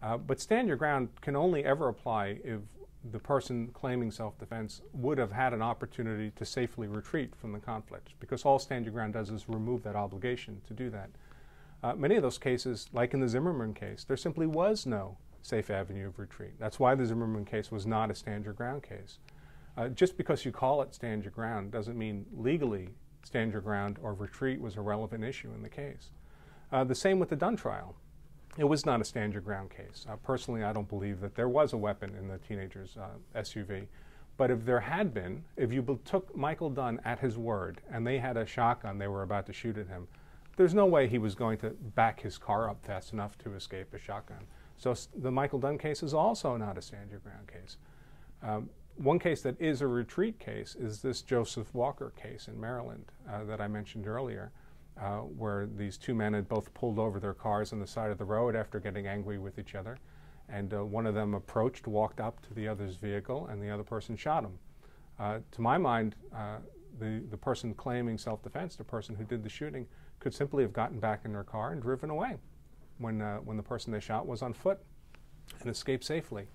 But stand your ground can only ever apply if the person claiming self-defense would have had an opportunity to safely retreat from the conflict, because all stand your ground does is remove that obligation to do that. Many of those cases, like in the Zimmerman case, there simply was no safe avenue of retreat. That's why the Zimmerman case was not a stand your ground case. Just because you call it stand your ground doesn't mean legally stand your ground or retreat was a relevant issue in the case. The same with the Dunn trial. It was not a stand your ground case. Personally, I don't believe that there was a weapon in the teenager's SUV. But if there had been, if you took Michael Dunn at his word and they had a shotgun they were about to shoot at him, there's no way he was going to back his car up fast enough to escape a shotgun. So the Michael Dunn case is also not a stand your ground case. One case that is a retreat case is this Joseph Walker case in Maryland that I mentioned earlier, where these two men had both pulled over their cars on the side of the road after getting angry with each other. And one of them approached, walked up to the other's vehicle, and the other person shot him. To my mind, the person claiming self-defense, the person who did the shooting, could simply have gotten back in their car and driven away when the person they shot was on foot and escaped safely.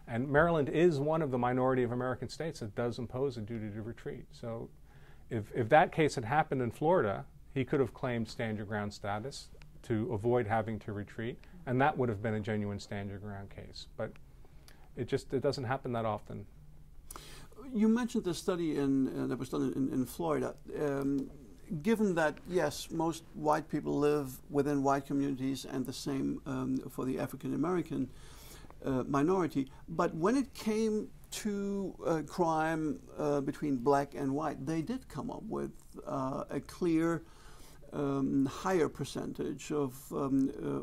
And Maryland is one of the minority of American states that does impose a duty to retreat. So if that case had happened in Florida, he could have claimed stand your ground status to avoid having to retreat, and that would have been a genuine stand your ground case. But it doesn't happen that often. You mentioned the study that was done in Florida. Given that, yes, most white people live within white communities, and the same for the African American minority, but when it came to crime between black and white, they did come up with a clear higher percentage of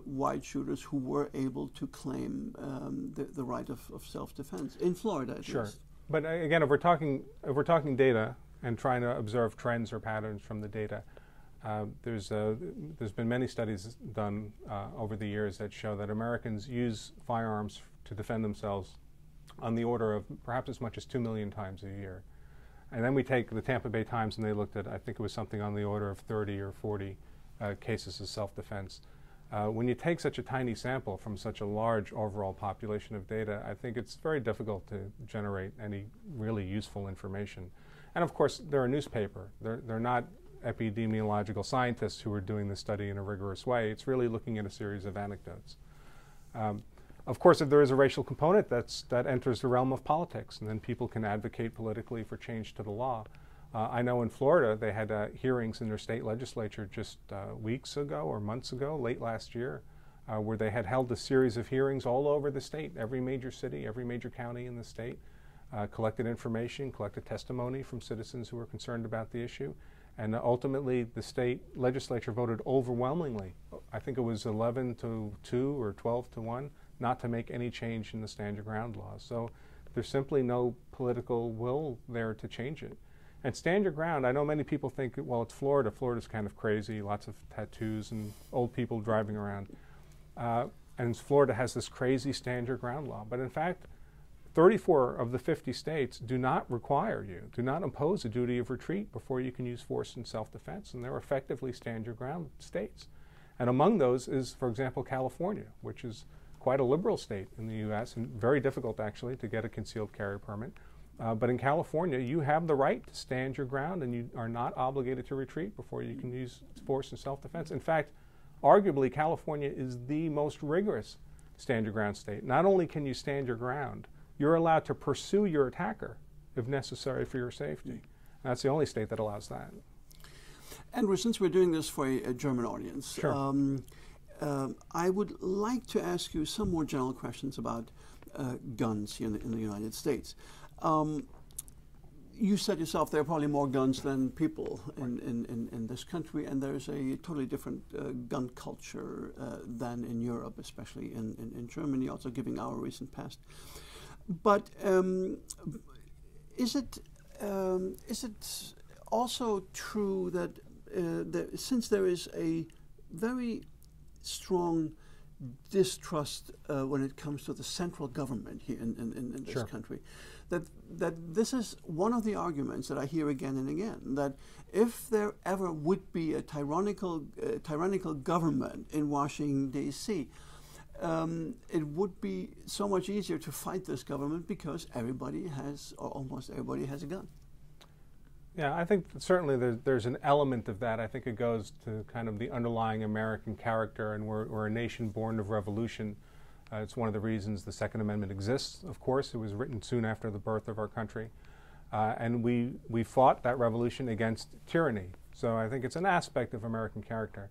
white shooters who were able to claim the right of self-defense in Florida, at least. But again, if we're talking data and trying to observe trends or patterns from the data, there's been many studies done over the years that show that Americans use firearms to defend themselves on the order of perhaps as much as 2 million times a year. And then we take the Tampa Bay Times and they looked at, I think it was something on the order of 30 or 40 cases of self-defense. When you take such a tiny sample from such a large overall population of data, I think it's very difficult to generate any really useful information. And of course, they're a newspaper. They're not epidemiological scientists who are doing this study in a rigorous way. It's really looking at a series of anecdotes. Of course, if there is a racial component, that enters the realm of politics, and then people can advocate politically for change to the law. I know in Florida they had hearings in their state legislature just weeks ago or months ago, late last year, where they had held a series of hearings all over the state, every major city, every major county in the state, collected information, collected testimony from citizens who were concerned about the issue, and ultimately the state legislature voted overwhelmingly, I think it was 11 to 2 or 12 to 1, not to make any change in the stand your ground laws. So there's simply no political will there to change it. And stand your ground, I know many people think, well, it's Florida. Florida's kind of crazy, lots of tattoos and old people driving around. And Florida has this crazy stand your ground law. But in fact, 34 of the 50 states do not require you, do not impose a duty of retreat before you can use force in self-defense. And they're effectively stand your ground states. And among those is, for example, California, which is quite a liberal state in the U.S. and very difficult, actually, to get a concealed carry permit. But in California, you have the right to stand your ground, and you are not obligated to retreat before you can use force in self-defense. In fact, arguably, California is the most rigorous stand your ground state. Not only can you stand your ground, you're allowed to pursue your attacker if necessary for your safety. And that's the only state that allows that. Andrew, since we're doing this for a German audience, sure. I would like to ask you some more general questions about guns here in the United States. You said yourself there are probably more guns than people in this country, and there's a totally different gun culture than in Europe, especially in Germany, also given our recent past. But is it also true that since there is a very strong distrust when it comes to the central government here in this sure. country, that this is one of the arguments that I hear again and again, that if there ever would be a tyrannical government in Washington, D.C., it would be so much easier to fight this government because everybody has, or almost everybody has a gun. Yeah, I think certainly there's an element of that. I think it goes to kind of the underlying American character, and we're a nation born of revolution. It's one of the reasons the Second Amendment exists, of course. It was written soon after the birth of our country. And we fought that revolution against tyranny. So I think it's an aspect of American character.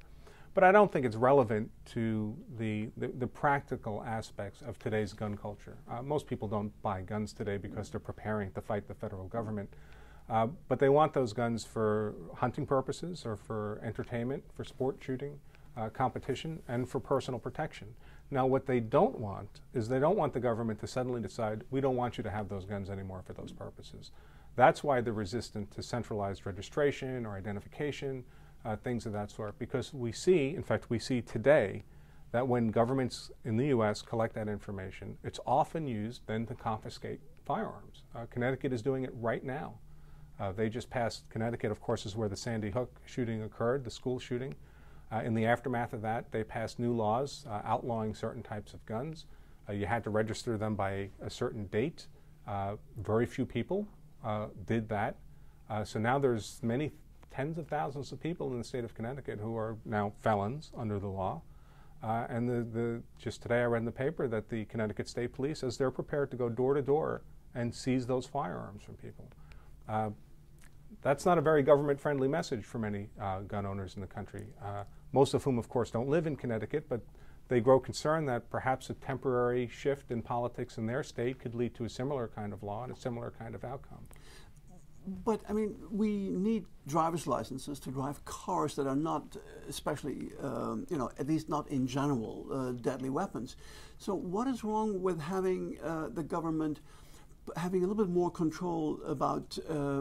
But I don't think it's relevant to the practical aspects of today's gun culture. Most people don't buy guns today because they're preparing to fight the federal government. But they want those guns for hunting purposes or for entertainment, for sport shooting, competition, and for personal protection. Now, what they don't want is they don't want the government to suddenly decide, we don't want you to have those guns anymore for those purposes. That's why they're resistant to centralized registration or identification, things of that sort, because we see, in fact, we see today that when governments in the U.S. collect that information, it's often used then to confiscate firearms. Connecticut is doing it right now. They just passed, Connecticut, of course, is where the Sandy Hook shooting occurred, the school shooting. In the aftermath of that, they passed new laws outlawing certain types of guns. You had to register them by a certain date. Very few people did that. So now there's many tens of thousands of people in the state of Connecticut who are now felons under the law. And just today I read in the paper that the Connecticut State Police says they're prepared to go door to door and seize those firearms from people. That's not a very government-friendly message for many gun owners in the country, most of whom, of course, don't live in Connecticut, but they grow concerned that perhaps a temporary shift in politics in their state could lead to a similar kind of law and a similar kind of outcome. But, I mean, we need driver's licenses to drive cars that are not, especially, you know, at least not in general, deadly weapons. So what is wrong with having the government having a little bit more control about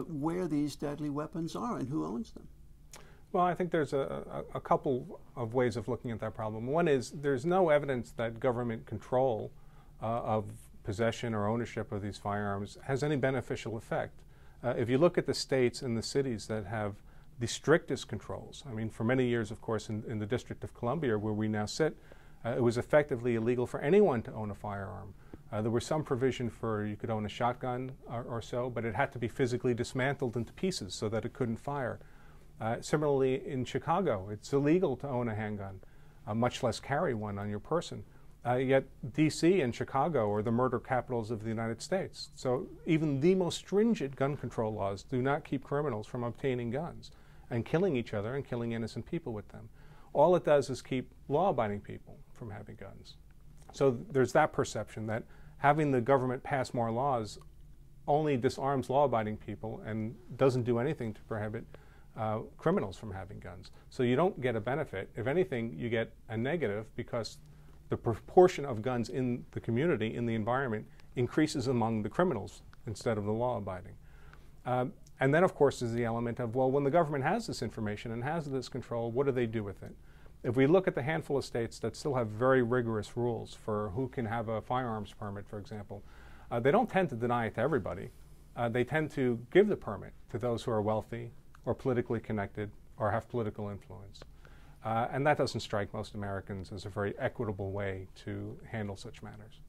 where these deadly weapons are and who owns them? Well, I think there's a couple of ways of looking at that problem. One is there's no evidence that government control of possession or ownership of these firearms has any beneficial effect. If you look at the states and the cities that have the strictest controls, I mean, for many years, of course, in the District of Columbia, where we now sit, it was effectively illegal for anyone to own a firearm. There was some provision for you could own a shotgun or so, but it had to be physically dismantled into pieces so that it couldn't fire. Similarly, in Chicago, it's illegal to own a handgun, much less carry one on your person. Yet D.C. and Chicago are the murder capitals of the United States. So even the most stringent gun control laws do not keep criminals from obtaining guns and killing each other and killing innocent people with them. All it does is keep law-abiding people from having guns. So there's that perception that having the government pass more laws only disarms law-abiding people and doesn't do anything to prohibit criminals from having guns. So you don't get a benefit. If anything, you get a negative because the proportion of guns in the community, in the environment, increases among the criminals instead of the law-abiding. And then, of course, is the element of, well, when the government has this information and has this control, what do they do with it? If we look at the handful of states that still have very rigorous rules for who can have a firearms permit, for example, they don't tend to deny it to everybody. They tend to give the permit to those who are wealthy or politically connected or have political influence. And that doesn't strike most Americans as a very equitable way to handle such matters.